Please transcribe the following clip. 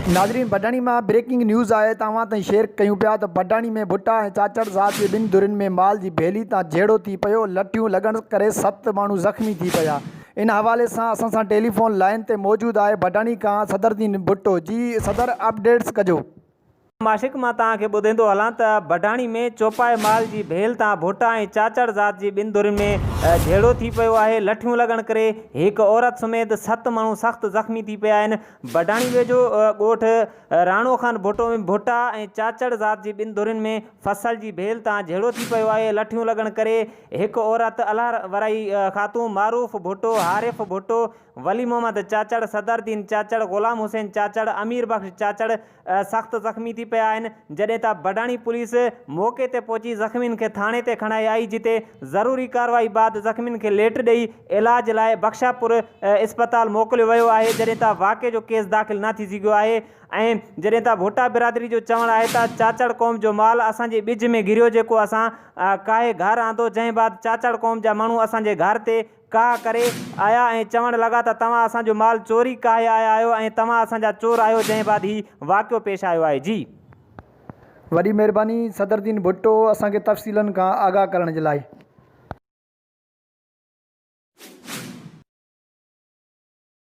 नाज़रीन बडाणी में breaking news आए तव्हां ताईं शेयर कयूं पिया त बडाणी में भुट्टा ऐं चाचड़ ज़ात जे ॿिनि धुरियुनि में माल जी भेली तां जहिड़ो थी पियो। लठियूं लॻण करे 7 माण्हू ज़ख़्मी थी पिया। इन हवाले सां असां सां टेलीफोन लाइन ते मौजूदु आहे बडाणी खां सदरुद्दीन भुट्टो। जी सदर, अपडेट्स कजो। माशिक मां तव्हांखे ॿुधाईंदो हलां त बडाणी में चौपाए माल जी भेल तां भुट्टा ऐं चाचड़ ज़ात जी ॿिनि धुरियुनि में जहिड़ो थी पियो आहे। लठियूं लॻण करे हिकु औरत समेत 7 माण्हू सख़्तु ज़ख़्मी थी पिया आहिनि। बडाणी वेझो ॻोठ राणो खान भुट्टो में भुट्टा ऐं चाचड़ ज़ात जी ॿिनि धुरियुनि में फसल जी भेल तां जहिड़ो थी पियो आहे। लठियूं लॻण करे हिकु औरत अलाह वराई ख़ातून, मारूफ़ भुट्टो, हारिफ़ भुट्टो, वली मोहम्मद चाचड़, सदरुद्दीन चाचड़, ग़ुलाम हुसैन चाचड़, अमीर बख़्श चाचड़ सख़्तु ज़ख़्मी थी पिया आहिनि। जॾहिं त बडाणी पुलिस मौक़े ते पहुची ज़ख़्मियुनि खे थाणे ते खणाए आई, जिते ज़रूरी कार्रवाई बाद ज़ख़्मियुनि खे लेट ॾेई इलाज लाइ बख्शापुर इस्पताल मोकिलियो वियो आहे। जॾहिं त वाक़े जो केस दाख़िल न थी सघियो आहे। ऐं जॾहिं त भुट्टा बिरादरी जो चवणु आहे त चाचड़ क़ौम जो माल असांजे ॿिज में घिरियो, जेको असां काहे घर आंदो, जंहिं बाद चाचड़ क़ौम जा माण्हू असांजे घर ते काह करे आया ऐं चवणु लॻा त तव्हां असांजो माल चोरी काहे आया आहियो ऐं तव्हां असांजा चोर आहियो, जंहिं बाद ही वाक़ियो पेश आयो आहे। जी वॾी महिरबानी सदरुद्दीन भुट्टो असांखे तफ़सीलनि खां आगाह करण जे लाइ।